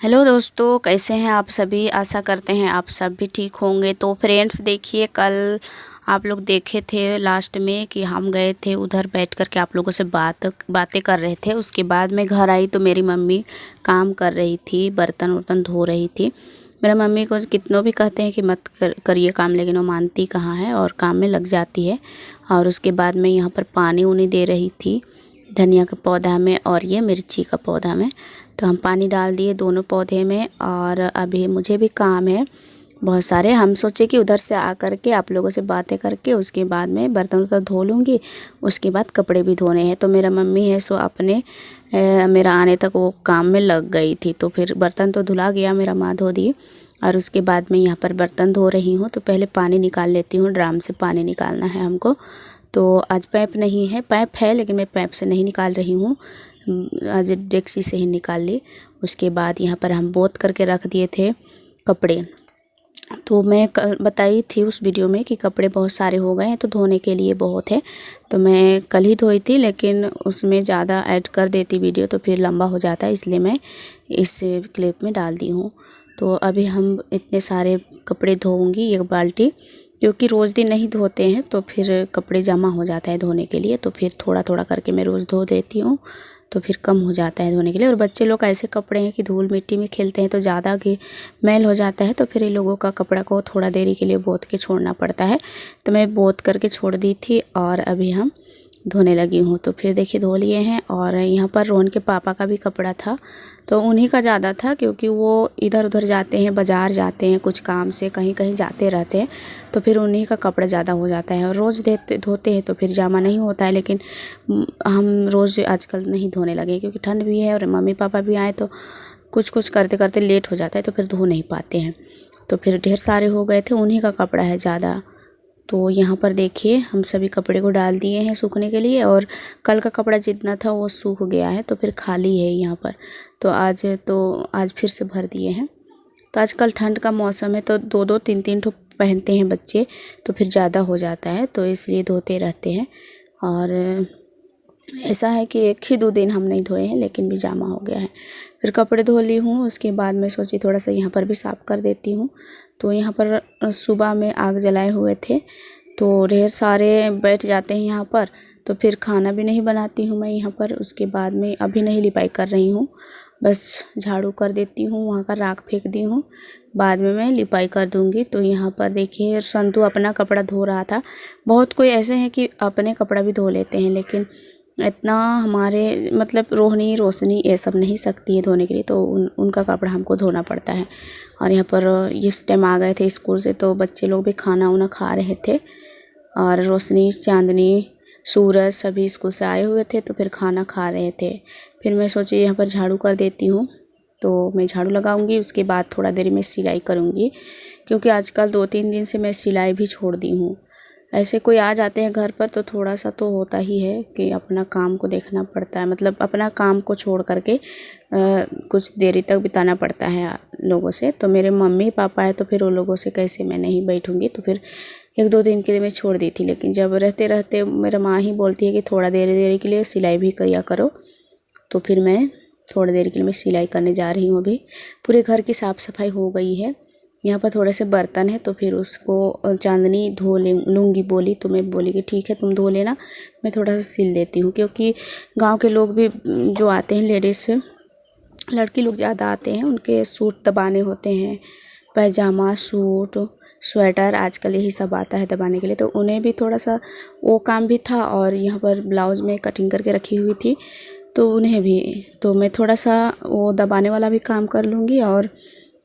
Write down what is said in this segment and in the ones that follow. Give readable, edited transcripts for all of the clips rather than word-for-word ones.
Hello दोस्तों, कैसे हैं आप सभी। आशा करते हैं आप सब भी ठीक होंगे। तो फ्रेंड्स देखिए, कल आप लोग देखे थे लास्ट में कि हम गए थे उधर बैठ कर के आप लोगों से बातें कर रहे थे। उसके बाद मैं घर आई तो मेरी मम्मी काम कर रही थी, बर्तन वर्तन धो रही थी। मेरा मम्मी को कितनों भी कहते हैं कि मत करिए काम, लेकिन वो मानती कहाँ है और काम में लग जाती है। और उसके बाद मैं यहाँ पर पानी उनी दे रही थी धनिया का पौधा में और ये मिर्ची का पौधा में। तो हम पानी डाल दिए दोनों पौधे में। और अभी मुझे भी काम है बहुत सारे। हम सोचे कि उधर से आ कर के आप लोगों से बातें करके उसके बाद में बर्तन वर्तन धो लूँगी। उसके बाद कपड़े भी धोने हैं। तो मेरा मम्मी है सो अपने मेरा आने तक वो काम में लग गई थी। तो फिर बर्तन तो धुला गया, मेरा माँ धो दी। और उसके बाद मैं यहाँ पर बर्तन धो रही हूँ। तो पहले पानी निकाल लेती हूँ, ड्राम से पानी निकालना है हमको। तो आज पाइप नहीं है, पाइप है लेकिन मैं पाइप से नहीं निकाल रही हूँ, आज डेक्सी से ही निकाल ली। उसके बाद यहाँ पर हम बोत करके रख दिए थे कपड़े। तो मैं कल बताई थी उस वीडियो में कि कपड़े बहुत सारे हो गए हैं तो धोने के लिए बहुत है। तो मैं कल ही धोई थी, लेकिन उसमें ज़्यादा ऐड कर देती वीडियो तो फिर लंबा हो जाता है, इसलिए मैं इस क्लिप में डाल दी हूँ। तो अभी हम इतने सारे कपड़े धोऊंगी एक बाल्टी, क्योंकि रोज़ दिन नहीं धोते हैं तो फिर कपड़े जमा हो जाता है धोने के लिए। तो फिर थोड़ा थोड़ा करके मैं रोज़ धो देती हूँ, तो फिर कम हो जाता है धोने के लिए। और बच्चे लोग ऐसे कपड़े हैं कि धूल मिट्टी में खेलते हैं तो ज़्यादा कि मैल हो जाता है। तो फिर इन लोगों का कपड़ा को थोड़ा देरी के लिए बोत के छोड़ना पड़ता है। तो मैं बोत करके छोड़ दी थी और अभी हम धोने लगी हूँ। तो फिर देखिए धो लिए हैं। और यहाँ पर रोहन के पापा का भी कपड़ा था, तो उन्हीं का ज़्यादा था, क्योंकि वो इधर उधर जाते हैं, बाज़ार जाते हैं कुछ काम से, कहीं कहीं जाते रहते हैं। तो फिर उन्हीं का कपड़ा ज़्यादा हो जाता है और रोज़ धोते हैं तो फिर जमा नहीं होता है। लेकिन हम रोज़ आजकल नहीं धोने लगे, क्योंकि ठंड भी है और मम्मी पापा भी आए तो कुछ कुछ करते करते लेट हो जाता है, तो फिर धो नहीं पाते हैं। तो फिर ढेर सारे हो गए थे, उन्हीं का कपड़ा है ज़्यादा। तो यहाँ पर देखिए हम सभी कपड़े को डाल दिए हैं सूखने के लिए। और कल का कपड़ा जितना था वो सूख गया है, तो फिर खाली है यहाँ पर। तो आज फिर से भर दिए हैं। तो आजकल ठंड का मौसम है तो दो दो तीन तीन ठो पहनते हैं बच्चे, तो फिर ज़्यादा हो जाता है, तो इसलिए धोते रहते हैं। और ऐसा है कि एक ही 2 दिन हम नहीं धोए हैं, लेकिन भी जमा हो गया है। फिर कपड़े धो ली हूँ। उसके बाद मैं सोची थोड़ा सा यहाँ पर भी साफ़ कर देती हूँ। तो यहाँ पर सुबह में आग जलाए हुए थे तो ढेर सारे बैठ जाते हैं यहाँ पर। तो फिर खाना भी नहीं बनाती हूँ मैं यहाँ पर। उसके बाद में अभी नहीं लिपाई कर रही हूँ, बस झाड़ू कर देती हूँ, वहाँ का राख फेंक दी हूँ, बाद में मैं लिपाई कर दूँगी। तो यहाँ पर देखिए संतू अपना कपड़ा धो रहा था। बहुत कोई ऐसे हैं कि अपने कपड़ा भी धो लेते हैं, लेकिन इतना हमारे मतलब रोहिणी रोशनी ये सब नहीं सकती है धोने के लिए, तो उनका कपड़ा हमको धोना पड़ता है। और यहाँ पर इस टाइम आ गए थे स्कूल से, तो बच्चे लोग भी खाना वाना खा रहे थे। और रोशनी, चांदनी, सूरज सभी स्कूल से आए हुए थे तो फिर खाना खा रहे थे। फिर मैं सोची यहाँ पर झाड़ू कर देती हूँ, तो मैं झाड़ू लगाऊंगी। उसके बाद थोड़ा देर में सिलाई करूँगी, क्योंकि आजकल 2-3 दिन से मैं सिलाई भी छोड़ दी हूँ। ऐसे कोई आ जाते हैं घर पर तो थोड़ा सा तो होता ही है कि अपना काम को देखना पड़ता है, मतलब अपना काम को छोड़ करके कुछ देरी तक बिताना पड़ता है लोगों से। तो मेरे मम्मी पापा है तो फिर उन लोगों से कैसे मैं नहीं बैठूंगी। तो फिर 1-2 दिन के लिए मैं छोड़ दी थी, लेकिन जब रहते रहते मेरा माँ ही बोलती है कि थोड़ा देर के लिए सिलाई भी किया करो। तो फिर मैं थोड़ी देर के लिए मैं सिलाई करने जा रही हूँ। अभी पूरे घर की साफ़ सफाई हो गई है। यहाँ पर थोड़े से बर्तन है तो फिर उसको चांदनी धो लूँगी बोली। तो मैं बोली कि ठीक है तुम धो लेना, मैं थोड़ा सा सिल देती हूँ। क्योंकि गांव के लोग भी जो आते हैं, लेडीज़ लड़की लोग ज़्यादा आते हैं, उनके सूट दबाने होते हैं, पैजामा, सूट, स्वेटर, आजकल यही सब आता है दबाने के लिए। तो उन्हें भी थोड़ा सा वो काम भी था। और यहाँ पर ब्लाउज़ में कटिंग करके रखी हुई थी तो उन्हें भी, तो मैं थोड़ा सा वो दबाने वाला भी काम कर लूँगी। और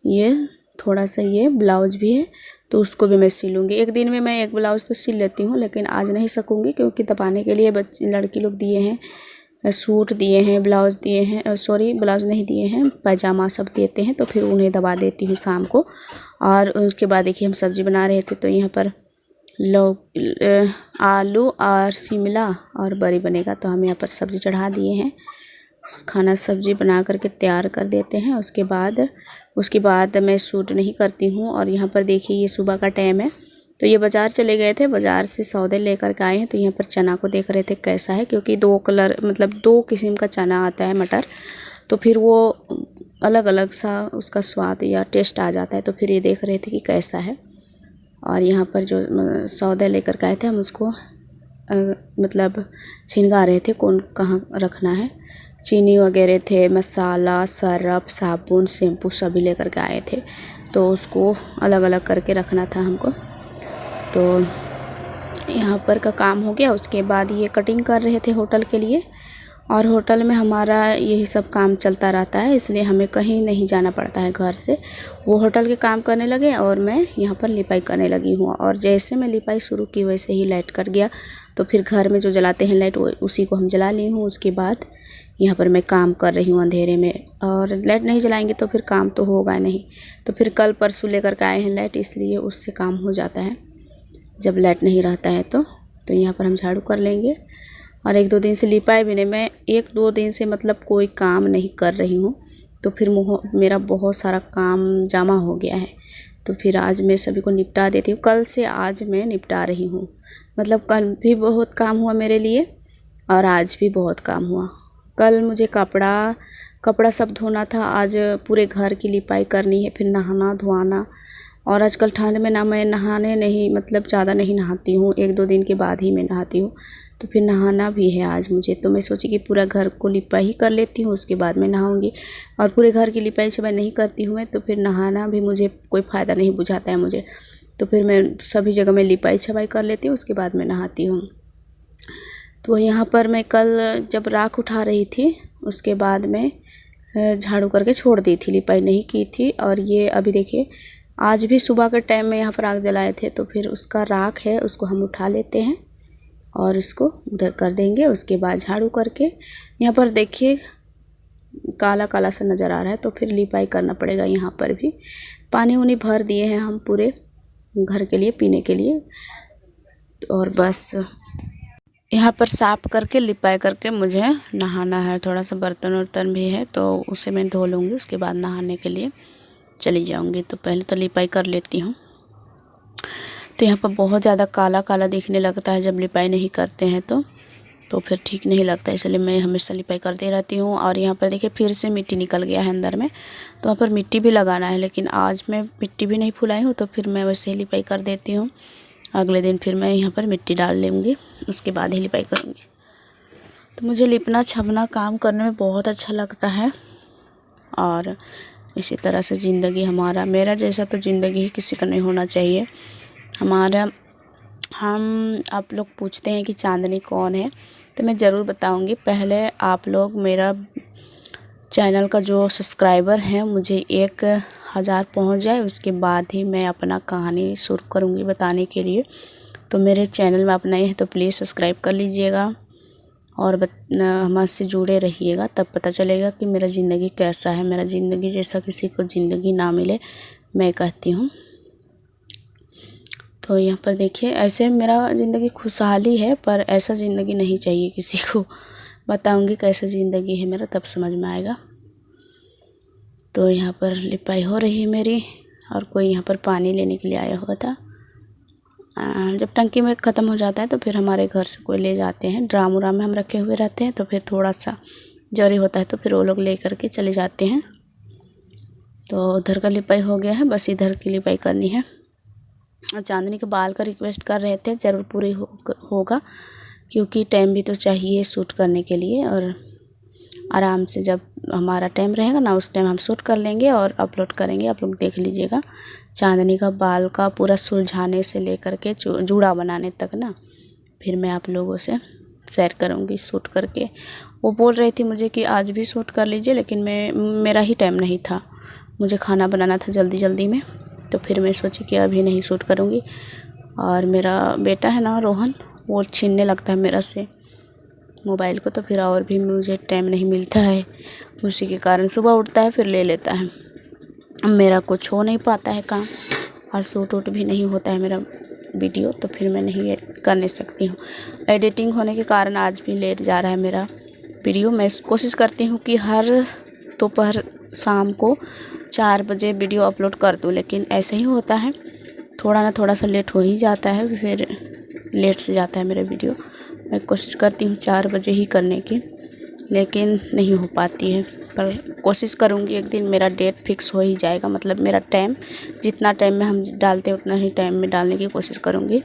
ये थोड़ा सा ये ब्लाउज़ भी है तो उसको भी मैं सिलूँगी। एक दिन में मैं एक ब्लाउज़ तो सिल लेती हूँ, लेकिन आज नहीं सकूँगी, क्योंकि दबाने के लिए बच्चे लड़की लोग दिए हैं, सूट दिए हैं, ब्लाउज़ दिए हैं, सॉरी ब्लाउज़ नहीं दिए हैं, पैजामा सब देते हैं। तो फिर उन्हें दबा देती हूँ शाम को। और उसके बाद देखिए हम सब्ज़ी बना रहे थे, तो यहाँ पर आलू और शिमला और बड़ी बनेगा, तो हम यहाँ पर सब्ज़ी चढ़ा दिए हैं। खाना सब्ज़ी बना करके तैयार कर देते हैं। उसके बाद मैं शूट नहीं करती हूँ। और यहाँ पर देखिए ये सुबह का टाइम है, तो ये बाज़ार चले गए थे, बाज़ार से सौदे लेकर के आए हैं। तो यहाँ पर चना को देख रहे थे कैसा है, क्योंकि 2 कलर मतलब 2 किस्म का चना आता है, मटर। तो फिर वो अलग अलग सा उसका स्वाद या टेस्ट आ जाता है। तो फिर ये देख रहे थे कि कैसा है। और यहाँ पर जो सौदा लेकर के आए थे हम उसको मतलब छिनगा रहे थे कौन कहाँ रखना है। चीनी वगैरह थे, मसाला, सरफ, साबुन, शैम्पू सभी लेकर के आए थे। तो उसको अलग अलग करके रखना था हमको। तो यहाँ पर का काम हो गया। उसके बाद ये कटिंग कर रहे थे होटल के लिए। और होटल में हमारा यही सब काम चलता रहता है, इसलिए हमें कहीं नहीं जाना पड़ता है घर से। वो होटल के काम करने लगे और मैं यहाँ पर लिपाई करने लगी हूँ। और जैसे मैं लिपाई शुरू की वैसे ही लाइट कट गया। तो फिर घर में जो जलाते हैं लाइट उसी को हम जला ली हूँ। उसके बाद यहाँ पर मैं काम कर रही हूँ अंधेरे में। और लाइट नहीं जलाएंगे तो फिर काम तो होगा नहीं। तो फिर कल परसों लेकर के आए हैं लाइट, इसलिए उससे काम हो जाता है जब लाइट नहीं रहता है। तो यहाँ पर हम झाड़ू कर लेंगे। और 1-2 दिन से लिपाई भी नहीं, मैं 1-2 दिन से मतलब कोई काम नहीं कर रही हूँ। तो फिर मेरा बहुत सारा काम जमा हो गया है। तो फिर आज मैं सभी को निपटा देती हूँ। कल से आज मैं निपटा रही हूँ। मतलब कल भी बहुत काम हुआ मेरे लिए और आज भी बहुत काम हुआ। कल मुझे कपड़ा सब धोना था, आज पूरे घर की लिपाई करनी है, फिर नहाना धोना। और आजकल ठंड में ना मैं नहाने नहीं मतलब ज़्यादा नहीं नहाती हूँ, 1-2 दिन के बाद ही मैं नहाती हूँ। तो फिर नहाना भी है आज मुझे। तो मैं सोची कि पूरा घर को लिपाई ही कर लेती हूँ, उसके बाद मैं नहाऊंगी। और पूरे घर की लिपाई जब मैं नहीं करती हूँ मैं, तो फिर नहाना भी मुझे कोई फ़ायदा नहीं बुझाता है मुझे। तो फिर मैं सभी जगह में लिपाई छपाई कर लेती हूँ, उसके बाद मैं नहाती हूँ। तो यहाँ पर मैं कल जब राख उठा रही थी उसके बाद मैं झाड़ू करके छोड़ दी थी, लिपाई नहीं की थी। और ये अभी देखिए आज भी सुबह के टाइम में यहाँ पर आग जलाए थे। तो फिर उसका राख है उसको हम उठा लेते हैं और इसको उधर कर देंगे। उसके बाद झाड़ू करके यहाँ पर देखिए काला काला सा नज़र आ रहा है। तो फिर लिपाई करना पड़ेगा। यहाँ पर भी पानी उनी भर दिए हैं हम पूरे घर के लिए पीने के लिए। और बस यहाँ पर साफ़ करके लिपाई करके मुझे नहाना है। थोड़ा सा बर्तन वर्तन भी है तो उसे मैं धो लूँगी, उसके बाद नहाने के लिए चली जाऊँगी। तो पहले तो लिपाई कर लेती हूँ। तो यहाँ पर बहुत ज़्यादा काला काला दिखने लगता है जब लिपाई नहीं करते हैं तो फिर ठीक नहीं लगता, इसलिए मैं हमेशा लिपाई करती रहती हूँ। और यहाँ पर देखिए फिर से मिट्टी निकल गया है अंदर में। तो वहाँ पर मिट्टी भी लगाना है, लेकिन आज मैं मिट्टी भी नहीं फुलाई हूँ। तो फिर मैं वैसे ही लिपाई कर देती हूँ। अगले दिन फिर मैं यहाँ पर मिट्टी डाल लूँगी, उसके बाद ही लिपाई करूँगी। तो मुझे लिपना छपना काम करने में बहुत अच्छा लगता है। और इसी तरह से ज़िंदगी मेरा जैसा तो ज़िंदगी ही किसी का नहीं होना चाहिए। आप लोग पूछते हैं कि चांदनी कौन है, तो मैं ज़रूर बताऊंगी। पहले आप लोग मेरा चैनल का जो सब्सक्राइबर हैं मुझे 1000 पहुंच जाए, उसके बाद ही मैं अपना कहानी शुरू करूंगी बताने के लिए। तो मेरे चैनल में आप नए हैं तो प्लीज़ सब्सक्राइब कर लीजिएगा और हमसे जुड़े रहिएगा, तब पता चलेगा कि मेरा ज़िंदगी कैसा है। मेरा ज़िंदगी जैसा किसी को ज़िंदगी ना मिले, मैं कहती हूँ। तो यहाँ पर देखिए ऐसे मेरा ज़िंदगी खुशहाली है, पर ऐसा ज़िंदगी नहीं चाहिए किसी को। बताऊँगी कैसा ज़िंदगी है मेरा, तब समझ में आएगा। तो यहाँ पर लिपाई हो रही है मेरी और कोई यहाँ पर पानी लेने के लिए आया हुआ था। जब टंकी में ख़त्म हो जाता है तो फिर हमारे घर से कोई ले जाते हैं, ड्राम उराम में हम रखे हुए रहते हैं। तो फिर थोड़ा सा जरी होता है तो फिर वो लोग ले करके चले जाते हैं। तो उधर का लिपाई हो गया है, बस इधर की लिपाई करनी है। और चांदनी के बाल का रिक्वेस्ट कर रहे थे, ज़रूर पूरी होगा क्योंकि टाइम भी तो चाहिए शूट करने के लिए। और आराम से जब हमारा टाइम रहेगा ना उस टाइम हम शूट कर लेंगे और अपलोड करेंगे, आप लोग देख लीजिएगा। चांदनी का बाल का पूरा सुलझाने से लेकर के जूड़ा बनाने तक ना, फिर मैं आप लोगों से शेयर करूँगी शूट करके। वो बोल रही थी मुझे कि आज भी शूट कर लीजिए, लेकिन मेरा ही टाइम नहीं था, मुझे खाना बनाना था जल्दी जल्दी में। तो फिर मैं सोची कि अभी नहीं शूट करूँगी। और मेरा बेटा है ना रोहन, वो छीनने लगता है मेरा से मोबाइल को, तो फिर और भी मुझे टाइम नहीं मिलता है। उसी के कारण सुबह उठता है फिर ले लेता है। मेरा कुछ हो नहीं पाता है काम और शूट वूट भी नहीं होता है मेरा वीडियो, तो फिर मैं नहीं कर नहीं सकती हूँ। एडिटिंग होने के कारण आज भी लेट जा रहा है मेरा वीडियो। मैं कोशिश करती हूँ कि हर दोपहर शाम को 4 बजे वीडियो अपलोड कर दूँ, लेकिन ऐसे ही होता है, थोड़ा ना थोड़ा सा लेट हो ही जाता है, फिर लेट से जाता है मेरा वीडियो। मैं कोशिश करती हूँ 4 बजे ही करने की, लेकिन नहीं हो पाती है। पर कोशिश करूँगी, एक दिन मेरा डेट फिक्स हो ही जाएगा, मतलब मेरा टाइम, जितना टाइम में हम डालते हैं उतना ही टाइम में डालने की कोशिश करूँगी।